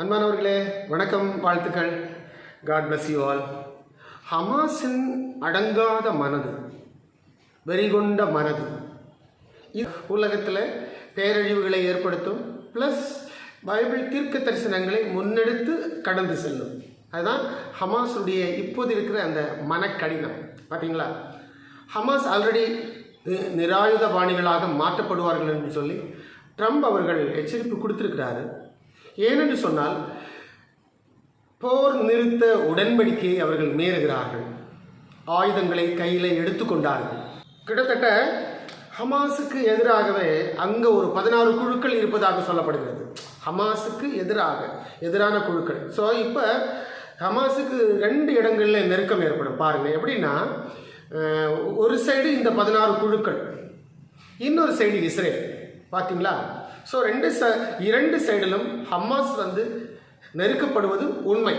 அன்பானவர்களே வணக்கம், வாழ்த்துக்கள். God bless you all. ஹமாஸின் அடங்காத மனது, வெறிகொண்ட மனது உலகத்தில் பேரழிவுகளை ஏற்படுத்தும். ப்ளஸ் பைபிள் தீர்க்க தரிசனங்களை முன்னெடுத்து கடந்து செல்லும். அதுதான் ஹமாஸுடைய இப்போது இருக்கிற அந்த மனக்கடினம். பார்த்தீங்களா, ஹமாஸ் ஆல்ரெடி நிராயுத பாணிகளாக மாற்றப்படுவார்கள் என்று சொல்லி ட்ரம்ப் அவர்கள் எச்சரிப்பு கொடுத்திருக்கிறாரு. ஏனென்று சொன்னால், போர் நிறுத்த உடன்படிக்கையை அவர்கள் மீறுகிறார்கள், ஆயுதங்களை கையில் எடுத்துக்கொண்டார்கள். கிட்டத்தட்ட ஹமாஸுக்கு எதிராகவே அங்கே ஒரு 16 குழுக்கள் இருப்பதாக சொல்லப்படுகிறது. ஹமாஸுக்கு எதிரான குழுக்கள். ஸோ இப்போ ஹமாஸுக்கு 2 இடங்களில் நெருக்கம் ஏற்படும். பாருங்கள், எப்படின்னா, ஒரு சைடு இந்த 16 குழுக்கள், இன்னொரு சைடு இஸ்ரேல். பார்த்தீங்களா? ஸோ இரண்டு சைடிலும் ஹமாஸ் நெருக்கப்படுவது உண்மை.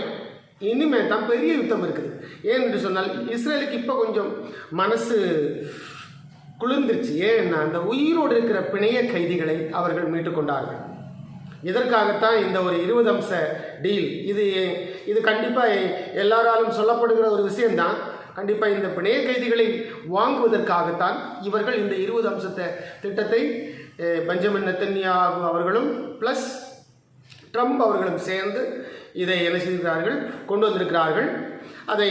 இனிமேல் தான் பெரிய யுத்தம் இருக்குது. ஏன்னு சொன்னால், இஸ்ரேலுக்கு இப்போ கொஞ்சம் மனசு குளிர்ந்துருச்சு. ஏன்னா, அந்த உயிரோடு இருக்கிற பிணைய கைதிகளை அவர்கள் மீட்டுக்கொண்டார்கள். இதற்காகத்தான் இந்த ஒரு 20 அம்ச டீல். இது கண்டிப்பாக எல்லாராலும் சொல்லப்படுகிற ஒரு விஷயம்தான். கண்டிப்பாக இந்த பிணைய கைதிகளை வாங்குவதற்காகத்தான் இவர்கள் இந்த 20 அம்சத்தை திட்டத்தை பெஞ்சமின் நெத்தன்யாகு அவர்களும் ப்ளஸ் ட்ரம்ப் அவர்களும் சேர்ந்து இதை என்ன செய்திருக்கிறார்கள், கொண்டு வந்திருக்கிறார்கள். அதை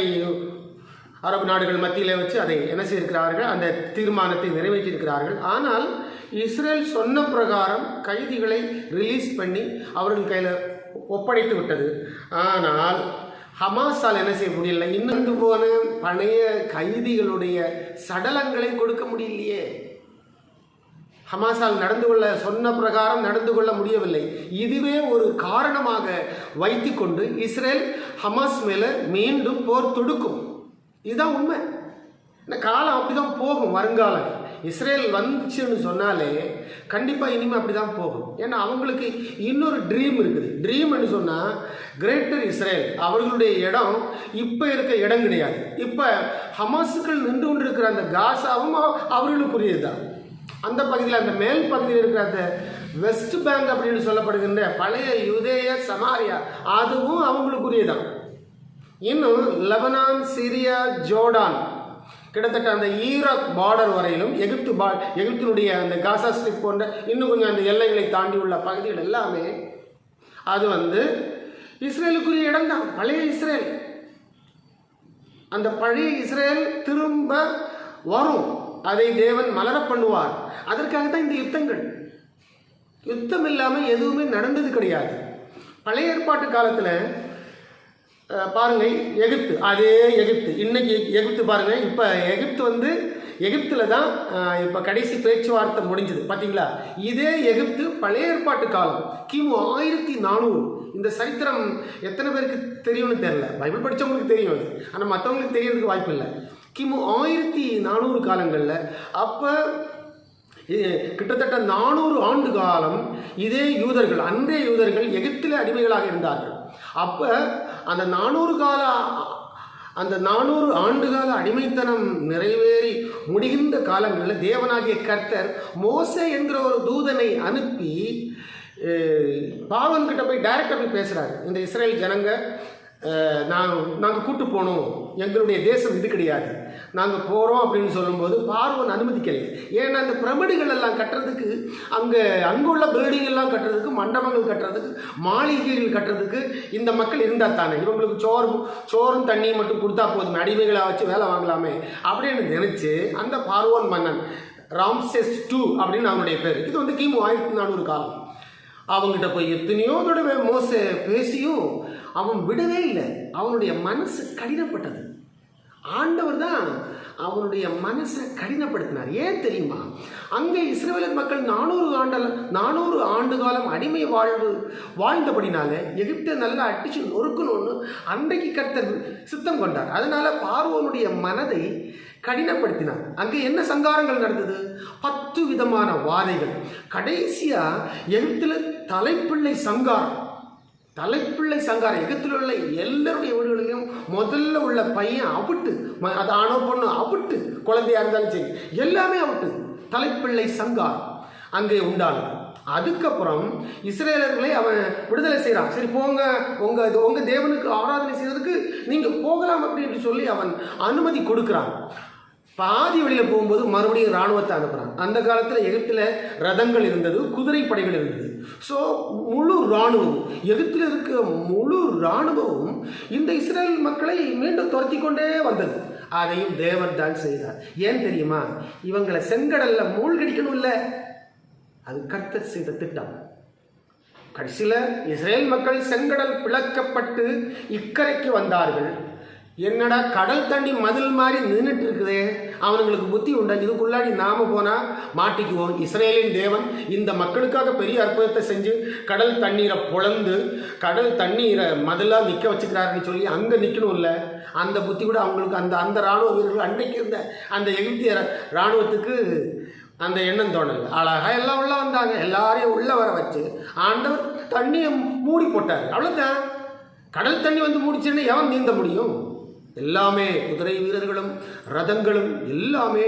அரபு நாடுகள் மத்தியில் வச்சு அதை என்ன செய்திருக்கிறார்கள், அந்த தீர்மானத்தை நிறைவேற்றியிருக்கிறார்கள். ஆனால் இஸ்ரேல் சொன்ன பிரகாரம் கைதிகளை ரிலீஸ் பண்ணி அவர்கள் கையில் ஒப்படைத்து விட்டது. ஆனால் ஹமாஸால் என்ன செய்ய முடியல, இன்னும் போன பழைய கைதிகளுடைய சடலங்களை கொடுக்க முடியலையே. ஹமாஸால் சொன்ன பிரகாரம் நடந்து கொள்ள முடியவில்லை. இதுவே ஒரு காரணமாக வைத்து கொண்டு இஸ்ரேல் ஹமாஸ் மேலே மீண்டும் போர் தொடுக்கும். இதுதான் உண்மை. இந்த காலம் அப்படி தான் போகும். வருங்காலம் இஸ்ரேல் வந்துச்சுன்னு சொன்னாலே கண்டிப்பாக இனிமேல் அப்படி தான் போகும். ஏன்னா அவங்களுக்கு இன்னொரு ட்ரீம் இருக்குது. ட்ரீம்னு சொன்னால் கிரேட்டர் இஸ்ரேல். அவர்களுடைய இடம் இப்போ இருக்க இடம் கிடையாது. இப்போ ஹமாஸுக்கள் நின்று கொண்டு இருக்கிற அந்த காசாவும் அவர்களுக்குரியது தான். அந்த பகுதியில், அந்த மேல் பகுதியில் இருக்கிற அந்த வெஸ்ட் பேங்க் அப்படின்னு சொல்லப்படுகின்ற பழைய யூதேய சமாரியா, அதுவும் அவங்களுக்குரியதான். இன்னும் லெபனான், சிரியா, ஜோர்டான், கிட்டத்தட்ட அந்த ஈராக் பார்டர் வரையிலும் எகிப்தினுடைய அந்த காசா ஸ்ட்ரிப் போன்ற இன்னும் கொஞ்சம் அந்த எல்லைகளை தாண்டி உள்ள பகுதிகள் எல்லாமே அது இஸ்ரேலுக்குரிய இடம் தான். பழைய இஸ்ரேல். அந்த பழைய இஸ்ரேல் திரும்ப வரும். அதை தேவன் மலர பண்ணுவார். அதற்காக தான் இந்த யுத்தங்கள். யுத்தம் இல்லாமல் எதுவுமே நடந்தது கிடையாது. பழைய ஏற்பாட்டு காலத்தில் பாருங்கள், எகிப்து, அதே எகிப்து, இன்னைக்கு எகிப்து பாருங்கள். இப்போ எகிப்தில் தான் இப்போ கடைசி பேச்சுவார்த்தை முடிஞ்சது. பார்த்தீங்களா? இதே எகிப்து பழைய ஏற்பாட்டு காலம், கிமு 1400. இந்த சரித்திரம் எத்தனை பேருக்கு தெரியும்னு தெரியல. பைபிள் படித்தவங்களுக்கு தெரியும் அது, ஆனால் மற்றவங்களுக்கு தெரியறதுக்கு வாய்ப்பு இல்லை. கிமு 1400 காலங்களில், அப்போ கிட்டத்தட்ட 400 ஆண்டு காலம் இதே யூதர்கள், அன்றைய யூதர்கள் எகிப்தில் அடிமைகளாக இருந்தார்கள். அப்போ அந்த 400 ஆண்டுகால அடிமைத்தனம் நிறைவேறி முடிகின்ற காலங்களில் தேவனாகிய கர்த்தர் மோசே என்கிற ஒரு தூதனை அனுப்பி பார்வோன்கிட்ட போய் டைரக்டாக போய் பேசுகிறாரு. இந்த இஸ்ரேல் ஜனங்க நாங்கள் கூட்டு போகணும், எங்களுடைய தேசம் இது கிடையாது, நாங்கள் போகிறோம் அப்படின்னு சொல்லும்போது பார்வோன் அனுமதிக்கலை. ஏன்னா அந்த பிரமிடுகள் எல்லாம் கட்டுறதுக்கு, அங்கே உள்ள பில்டிங் எல்லாம் கட்டுறதுக்கு, மண்டபங்கள் கட்டுறதுக்கு, மாளிகைகள் கட்டுறதுக்கு இந்த மக்கள் இருந்தால் தானே இவங்களுக்கு சோறும் தண்ணியும் மட்டும் கொடுத்தா போதும், அடிமைகளாக வச்சு வேலை வாங்கலாமே அப்படின்னு நினச்சி அந்த பார்வோன் மன்னன் ராம்சேஸ் II அப்படின்னு அவனுடைய பேர். இது கிமு 1400 காலம். அவங்ககிட்ட போய் எத்தனையோ தடவை மோசே பேசியும் அவன் விடவே இல்லை. அவனுடைய மனசு கடினப்பட்டது. ஆண்டவர் தான் அவனுடைய மனசை கடினப்படுத்தினார். ஏன் தெரியுமா? அங்கே இஸ்ரவேலர் மக்கள் 400 ஆண்டு காலம் அடிமை வாழ்ந்தபடினால எகிப்தை நல்லா அடிச்சு நொறுக்கணும்னு அன்றைக்கு கர்த்தர் சித்தம் கொண்டார். அதனால பார்வோனுடைய மனதை கடினப்படுத்தினார். அங்கே என்ன சங்காரங்கள் நடந்தது? 10 விதமான வாதைகள். கடைசியாக எகிப்தில் தலைப்பிள்ளை சங்காரம். எகிப்தில் உள்ள எல்லாருடைய வீடுகளிலும் முதல்ல உள்ள பையன் அவிட்டு, அது ஆணோ பொண்ணு அவிட்டு, குழந்தையா இருந்தாலும் சரி எல்லாமே அவிட்டு, தலைப்பிள்ளை சங்காரம் அங்கே உண்டானது. அதுக்கப்புறம் இஸ்ரேலர்களை அவன் விடுதலை செய்கிறான். சரி போங்க, உங்கள் தேவனுக்கு ஆராதனை செய்வதற்கு நீங்கள் போகலாம் அப்படின்னு சொல்லி அவன் அனுமதி கொடுக்குறான். பாதி வழியில் போகும்போது மறுபடியும் இராணுவத்தை அனுப்புகிறான். அந்த காலத்தில் எகிப்தில் ரதங்கள் இருந்தது, குதிரை படைகள் இருந்தது. ஸோ முழு இராணுவம், எகிப்தில் இருக்க முழு இராணுவமும் இந்த இஸ்ரேல் மக்களை மீண்டும் துரத்தி கொண்டே வந்தது. அதையும் தேவன் தான் செய்தார். ஏன் தெரியுமா? இவங்களை செங்கடல்ல மூழ்கடிக்கணும் இல்லை, அது கர்த்தர் செய்த திட்டம். கடைசியில் இஸ்ரேல் மக்கள் செங்கடல் பிளக்கப்பட்டு இக்கரைக்கு வந்தார்கள். என்னடா கடல் தண்ணி மதில் மாதிரி நின்றுட்டு இருக்குதே, அவனுங்களுக்கு புத்தி உண்டா? இதுக்குள்ளாடி நாம போனால் மாட்டிக்குவோம். இஸ்ரேலின் தேவன் இந்த மக்களுக்காக பெரிய அற்புதத்தை செஞ்சு கடல் தண்ணீரை பொழந்து கடல் தண்ணீரை மதிலாக நிற்க வச்சுக்கிறாருன்னு சொல்லி அங்கே நிற்கணும் இல்லை, அந்த புத்தி கூட அவங்களுக்கு அந்த இராணுவ வீரர்கள் அன்றைக்கு இருந்த அந்த எகிப்திய இராணுவத்துக்கு அந்த எண்ணம் தோணலை. அழகாக எல்லாம் உள்ள வந்தாங்க, எல்லாரையும் உள்ள வர வச்சு ஆண்டவர் தண்ணியை மூடி போட்டார். அவ்வளோதான். கடல் தண்ணி வந்து மூடிச்சுன்னா எவன் நீந்த முடியும்? எல்லாமே குதிரை வீரர்களும் ரதங்களும் எல்லாமே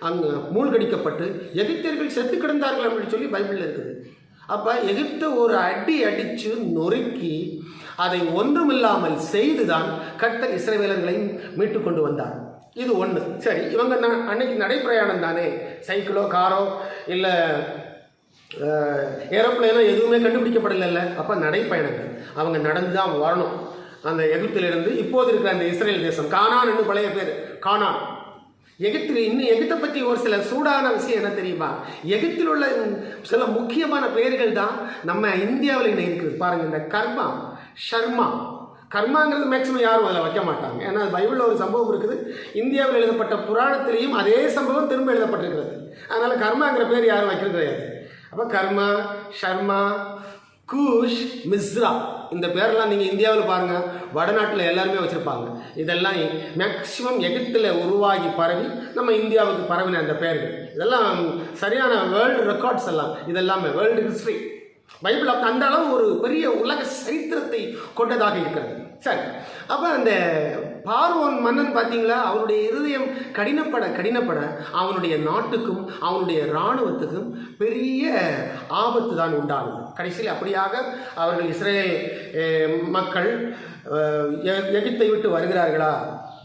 அங்கே மூழ்கடிக்கப்பட்டு எகிப்தியர்கள் செத்து கிடந்தார்கள் அப்படின்னு சொல்லி பைபிளில் இருக்குது. அப்போ எகிப்தை ஒரு அடி அடித்து நொறுக்கி அதை ஒன்றுமில்லாமல் செய்துதான் கர்த்தர் இஸ்ரவேலர்களையும் மீட்டு கொண்டு வந்தார். இது ஒன்று. சரி, இவங்க அன்னைக்கு நடைப்பிரயாணம் தானே, சைக்கிளோ காரோ இல்லை ஏரோப்ளைனோ எதுவுமே கண்டுபிடிக்கப்படலை. அப்போ நடைப்பயணங்கள், அவங்க நடந்து தான் வரணும். அந்த எகிப்திலிருந்து இப்போது இருக்கிற அந்த இஸ்ரேல் தேசம், கானான் என்று பழைய பேர் கானான். எகிப்தில் இன்னும் எகிப்தை பற்றி ஒரு சில சூடான விஷயம் என்ன தெரியுமா? எகிப்தில் உள்ள சில முக்கியமான பெயர்கள் தான் நம்ம இந்தியாவில் இன்னும் இருக்குது. பாருங்கள், இந்த கர்மா, ஷர்மா. கர்மாங்கிறது மேக்சிமம் யாரும் அதில் வைக்க மாட்டாங்க. ஏன்னா பைபிளில் ஒரு சம்பவம் இருக்குது, இந்தியாவில் எழுதப்பட்ட புராணத்திலையும் அதே சம்பவம் திரும்ப எழுதப்பட்டிருக்கிறது. அதனால் கர்மாங்கிற பேர் யாரும் வைக்கிறது கிடையாது. அப்போ கர்மா, ஷர்மா, கூஷ், மிஸ்ரா, இந்த பேரெல்லாம் நீங்கள் இந்தியாவில் பாருங்கள், வடநாட்டில் எல்லாருமே வச்சுருப்பாங்க. இதெல்லாம் மேக்சிமம் எகிப்தில் உருவாகி பரவி நம்ம இந்தியாவுக்கு பரவின அந்த பேர்கள். இதெல்லாம் சரியான வேர்ல்டு ரெக்கார்ட்ஸ் எல்லாம், இதெல்லாமே வேர்ல்டு ஹிஸ்ட்ரி. பைபிள் அந்த அளவு ஒரு பெரிய உலக சரித்திரத்தை கொண்டதாக இருக்கிறது. சரி, அப்போ அந்த பார்வோன் மன்னன் பார்த்தீங்களா, அவனுடைய இருதயம் கடினப்பட அவனுடைய நாட்டுக்கும் அவனுடைய இராணுவத்துக்கும் பெரிய ஆபத்து தான் உண்டானது. கடைசியில் அப்படியாக அவர்கள் இஸ்ரேல் மக்கள் எகிப்தை விட்டு வருகிறார்களா?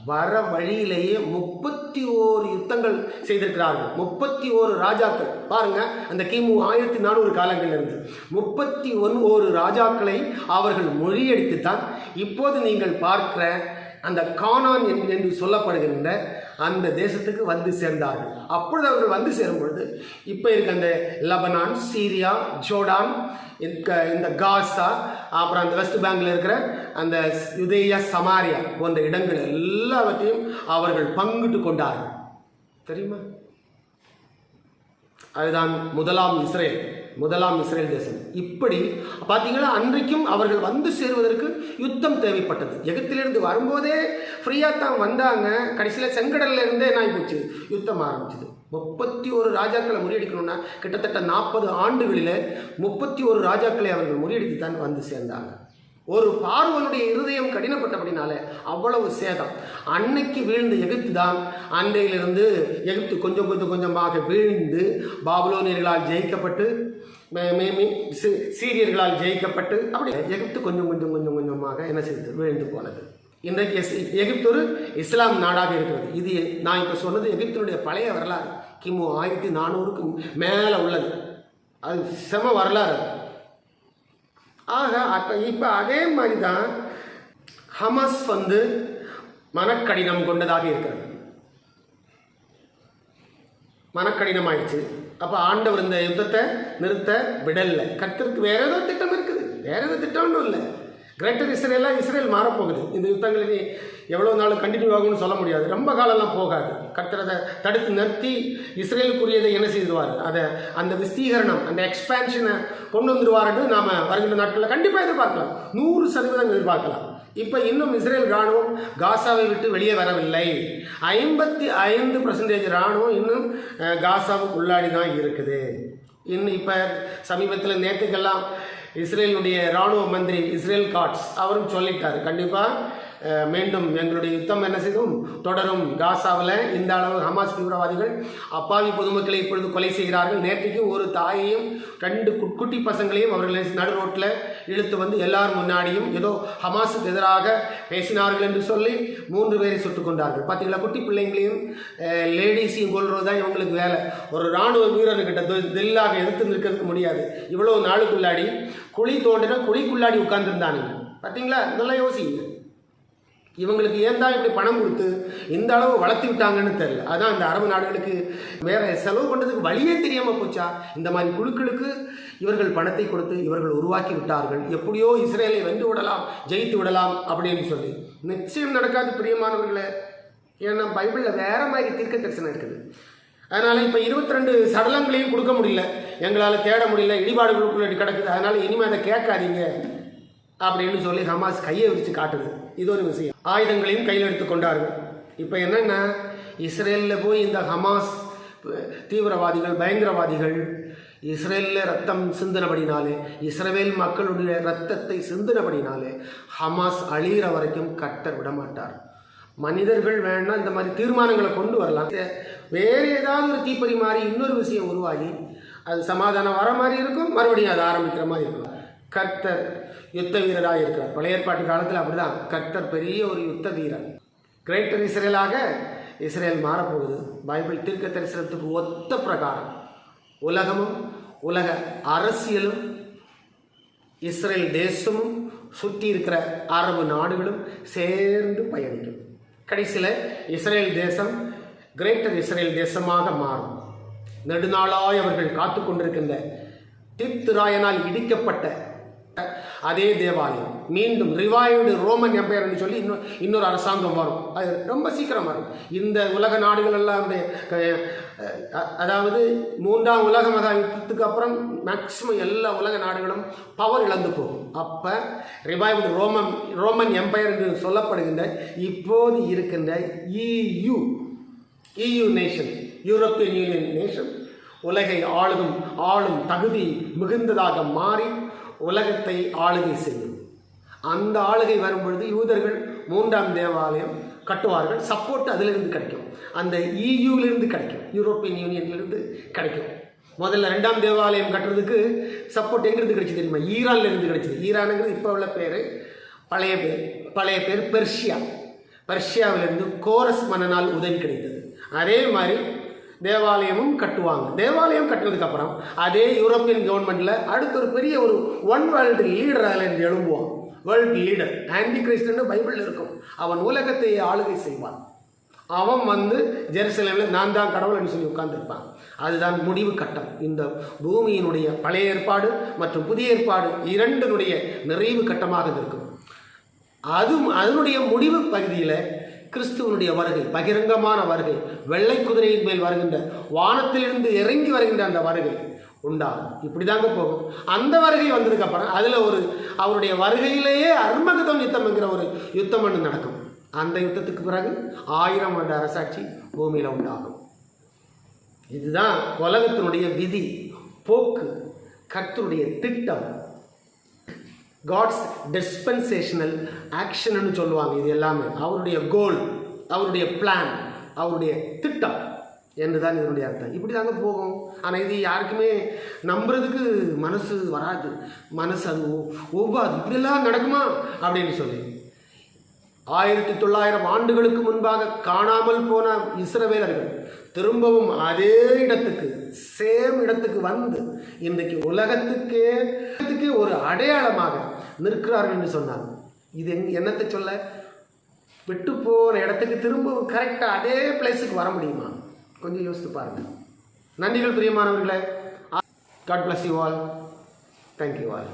வர வழியிலேயே 31 யுத்தங்கள் செய்திருக்கிறார்கள். 31 ராஜாக்கள். பாருங்க, அந்த கிமு 1400 காலங்களில் இருந்து 31 ராஜாக்களை அவர்கள் முறியடித்துத்தான் இப்போது நீங்கள் பார்க்கிற அந்த கானான் என்று சொல்லப்படுகின்ற அந்த தேசத்துக்கு வந்து சேர்ந்தார்கள். அப்பொழுது அவர்கள் வந்து சேரும் பொழுது இப்போ இருக்க அந்த லெபனான், சீரியா, ஜோர்டான், இந்த காசா, அப்புறம் அந்த வெஸ்ட் பேங்கில் இருக்கிற அந்த யூதேயா, சமாரியா போன்ற இடங்கள் எல்லாவற்றையும் அவர்கள் பங்கிட்டு கொண்டார்கள். தெரியுமா? அதுதான் முதலாம் இஸ்ரேல் தேசம். இப்படி பார்த்தீங்கன்னா அன்றைக்கும் அவர்கள் வந்து சேருவதற்கு யுத்தம் தேவைப்பட்டது. எகிப்திலிருந்து வரும்போதே ஃப்ரீயாக தான் வந்தாங்க. கடைசியில் செங்கடல்ல இருந்தே என்ன ஆகிப்போச்சு, யுத்தம் ஆரம்பிச்சது. 31 ராஜாக்களை முறியடிக்கணும்னா கிட்டத்தட்ட 40 ஆண்டுகளில் 31 ராஜாக்களை அவர்கள் முறியடித்து தான் வந்து சேர்ந்தாங்க. ஒரு பார்வனுடைய இருதயம் கடினப்பட்டபடினால அவ்வளவு சேதம். அன்னைக்கு வீழ்ந்த எகிப்து தான் அன்றையிலிருந்து எகிப்து கொஞ்சமாக வீழ்ந்து பாபிலோனியர்களால் ஜெயிக்கப்பட்டு, சீரியர்களால் ஜெயிக்கப்பட்டு, அப்படி எகிப்து கொஞ்சமாக என்ன செய்து வீழ்ந்து போனது. இன்றைக்கு எகிப்து ஒரு இஸ்லாம் நாடாக இருக்கிறது. இது நான் இப்போ சொன்னது எகிப்தினுடைய பழைய வரலாறு, கிமு 1400க்கு மேலே உள்ளது. அது செம வரலாறு. ஆக இப்போ அதே மாதிரி தான் ஹமாஸ் வந்து மனக்கடினம் கொண்டதாக இருக்கிறது. மனக்கடினம் ஆயிடுச்சு. அப்போ ஆண்டவர் இந்த யுத்தத்தை நிறுத்த விடலை. கர்த்தருக்கு வேற ஏதோ திட்டம் இருக்குது, வேற ஏதோ திட்டம் ஒன்றும் இல்லை. கிரேட்டர் இஸ்ரேல் மாறப்போகுது. இந்த யுத்தங்களில் எவ்வளோ நாள் கண்டினியூ ஆகும்னு சொல்ல முடியாது, ரொம்ப காலம்லாம் போகாது. கர்த்தரை தடுத்து நிறுத்தி இஸ்ரேலுக்குரியதை என்ன செய்துவார், அதை அந்த விஸ்தீகரணம், அந்த எக்ஸ்பேன்ஷனை கொண்டு வந்துடுவார்னு நாம் வருகின்ற நாட்களில் கண்டிப்பாக எதிர்பார்க்கலாம், 100% எதிர்பார்க்கலாம். இப்போ இன்னும் இஸ்ரேல் இராணுவம் காசாவை விட்டு வெளியே வரவில்லை. 55% இராணுவம் இன்னும் காசாவுக்கு உள்ளாடி தான் இருக்குது. இன்னும் இப்போ சமீபத்தில் நேற்றுக்கெல்லாம் இஸ்ரேலுடைய இராணுவ மந்திரி இஸ்ரேல் காட்ஸ் அவரும் சொல்லிட்டார், கண்டிப்பாக மீண்டும் எங்களுடைய யுத்தம் என்ன செய்யும் தொடரும். காசாவில் இந்த அளவு ஹமாஸ் தீவிரவாதிகள் அப்பாவி பொதுமக்களை இப்பொழுது கொலை செய்கிறார்கள். நேற்றைக்கு ஒரு தாயையும் 2 குட்டி பசங்களையும் அவர்கள் நடு ரோட்டில் இழுத்து வந்து எல்லாரும் முன்னாடியும் ஏதோ ஹமாஸுக்கு எதிராக பேசினார்கள் என்று சொல்லி 3 பேரை சுட்டுக் கொண்டார்கள். பார்த்தீங்களா, குட்டி பிள்ளைங்களையும் லேடிஸையும் கொள்வது தான் இவங்களுக்கு வேலை. ஒரு இராணுவ வீரர்கிட்ட தில்லாக எதிர்த்து நிற்கிறதுக்கு முடியாது. இவ்வளோ நாளுக்குள்ளாடி குழி தோண்டினா குழிக்குள்ளாடி உட்கார்ந்துருந்தானுங்க. பார்த்தீங்களா, நல்லா யோசிங்க. இவங்களுக்கு ஏன் தான் இப்படி பணம் கொடுத்து இந்த அளவு வளர்த்து விட்டாங்கன்னு தெரியல. அதான் இந்த அரபு நாடுகளுக்கு வேற செலவு பண்ணுறதுக்கு வழியே தெரியாமல் போச்சா? இந்த மாதிரி குழுக்களுக்கு இவர்கள் பணத்தை கொடுத்து இவர்கள் உருவாக்கி விட்டார்கள். எப்படியோ இஸ்ரேலை வென்று விடலாம், ஜெயித்து விடலாம் அப்படின்னு சொல்லி. நிச்சயம் நடக்காது பிரியமானவர்களே. ஏன்னா பைபிளில் வேற மாதிரி தீர்க்க தரிசனம் இருக்குது. அதனால் இப்போ 22 சடலங்களையும் கொடுக்க முடியல, எங்களால் தேட முடியல, இடிபாடுகளுக்குள்ள கிடக்குது. அதனால் இனிமேல் அதை கேட்காதீங்க அப்படின்னு சொல்லி ஹமாஸ் கையை விரித்து காட்டுது. இது ஒரு விஷயம். ஆயுதங்களையும் கையில் எடுத்து கொண்டார்கள். இப்போ என்னென்னா, இஸ்ரேலில் போய் இந்த ஹமாஸ் தீவிரவாதிகள் பயங்கரவாதிகள் இஸ்ரேலில் ரத்தம் சிந்தினபடினாலே, இஸ்ரேல் மக்களுடைய ரத்தத்தை சிந்தினபடினாலே ஹமாஸ் அழிகிற வரைக்கும் கர்த்தர் விடமாட்டார். மனிதர்கள் வேணா இந்த மாதிரி தீர்மானங்களை கொண்டு வரலாம். வேறு ஏதாவது ஒரு தீப்பறி மாதிரி இன்னொரு விஷயம் உருவாகி அது சமாதானம் வர மாதிரி இருக்கும், மறுபடியும் அது ஆரம்பிக்கிற மாதிரி இருக்கும். கர்த்தர் யுத்த வீரராக இருக்கிறார். பழைய ஏற்பாட்டு காலத்தில் அப்படிதான். கர்த்தர் பெரிய ஒரு யுத்த வீரர். கிரேட்டர் இஸ்ரேலாக இஸ்ரேல் மாறப்போகுது. பைபிள் தீர்க்க தரிசனத்துக்கு ஒத்த பிரகாரம் உலகமும் உலக அரசியலும் இஸ்ரேல் தேசமும் சுற்றி இருக்கிற அரபு நாடுகளும் சேர்ந்து பயணிக்கும். கடைசியில் இஸ்ரேல் தேசம் கிரேட்டர் இஸ்ரேல் தேசமாக மாறும். நெடுநாளாய் அவர்கள் காத்து கொண்டிருக்கின்ற திப்திராயனால் இடிக்கப்பட்ட அதே தேவாலயம் மீண்டும் ரிவைவ்டு ரோமன் எம்பையர் என்று சொல்லி இன்னொரு அரசாங்கம் வரும். அது ரொம்ப சீக்கிரம் வரும். இந்த உலக நாடுகள் எல்லாம் அதாவது 3ஆம் உலக மகா யுத்தத்துக்கு அப்புறம் மேக்சிமம் எல்லா உலக நாடுகளும் பவர் இழந்து போகும். அப்போ ரிவைவ்டு ரோமன் எம்பையர் என்று சொல்லப்படுகின்ற இப்போது இருக்கின்ற EU nation, European union nation உலகை ஆளும் தகுதி மிகுந்ததாக மாறி உலகத்தை ஆளுகை செய்யும். அந்த ஆளுகை வரும்பொழுது யூதர்கள் 3ஆம் தேவாலயம் கட்டுவார்கள். சப்போர்ட் அதிலிருந்து கிடைக்கும், அந்த EUவிலிருந்து கிடைக்கும், யூரோப்பியன் யூனியன்லேருந்து கிடைக்கும். முதல்ல 2ஆம் தேவாலயம் கட்டுறதுக்கு சப்போர்ட் எங்கிருந்து கிடைச்சி தெரியுமா? ஈரான்லேருந்து கிடைச்சிது. ஈரானுங்கிறது இப்போ உள்ள பேர், பழைய பேர் பெர்ஷியாவிலிருந்து கோரஸ் மன்னனால் உதவி கிடைத்தது. அதே மாதிரி தேவாலயமும் கட்டுவாங்க. தேவாலயம் கட்டுறதுக்கப்புறம் அதே யூரோப்பியன் கவர்மெண்ட்டில் அடுத்த ஒரு பெரிய ஒரு ஒன் வேர்ல்டு லீடர் அதில் இருந்து எழும்புவான். வேர்ல்டு லீடர் ஆன்டி கிறிஸ்டன்னு பைபிளில் இருக்கும். அவன் உலகத்தை ஆளுகை செய்வான். அவன் வந்து ஜெருசலேமில் நான் தான் கடவுள்னு சொல்லி உட்கார்ந்துருப்பான். அதுதான் முடிவு கட்டம். இந்த பூமியினுடைய பழைய ஏற்பாடு மற்றும் புதிய ஏற்பாடு இரண்டினுடைய நிறைவு கட்டமாக இருக்கும். அதனுடைய முடிவு பகுதியில் கிறிஸ்துவனுடைய வருகை, பகிரங்கமான வருகை, வெள்ளை குதிரையின் மேல் வருகின்ற, வானத்திலிருந்து இறங்கி வருகின்ற அந்த வருகை உண்டாகும். இப்படி தாங்க போகும். அந்த வருகை வந்ததுக்கு அப்புறம் அதில் அவருடைய வருகையிலேயே அர்மகதம் யுத்தம் என்கிற ஒரு யுத்தம் ஒன்று நடக்கும். அந்த யுத்தத்துக்கு பிறகு 1000 வருட அரசாட்சி பூமியில் உண்டாகும். இதுதான் உலகத்தினுடைய விதி, போக்கு, கர்த்தருடைய திட்டம். காட்ஸ் டிஸ்பென்சேஷனல் ஆக்ஷன்னு சொல்லுவாங்க. இது எல்லாமே அவருடைய கோல், அவருடைய பிளான், அவருடைய திட்டம் என்று தான் இதனுடைய அர்த்தம். இப்படி தாங்க போகும். ஆனால் இது யாருக்குமே நம்புறதுக்கு மனசு வராது, மனசு அது ஒவ்வாது. இப்படியெல்லாம் நடக்குமா அப்படின்னு சொல்லி 1900 ஆண்டுகளுக்கு முன்பாக காணாமல் போன இஸ்ரவேலர்கள் திரும்பவும் அதே இடத்துக்கு, சேம் இடத்துக்கு வந்து இன்றைக்கு உலகத்துக்கே ஒரு அடையாளமாக நிற்கிறார்கள் என்று சொன்னாங்க. இது என்னத்தை சொல்ல? விட்டு போன இடத்துக்கு திரும்பவும் கரெக்டாக அதே பிளேஸுக்கு வர முடியுமா? கொஞ்சம் யோசித்து பாருங்கள். நன்றிகள் பிரியமானவர்களே. God bless you all. Thank you all.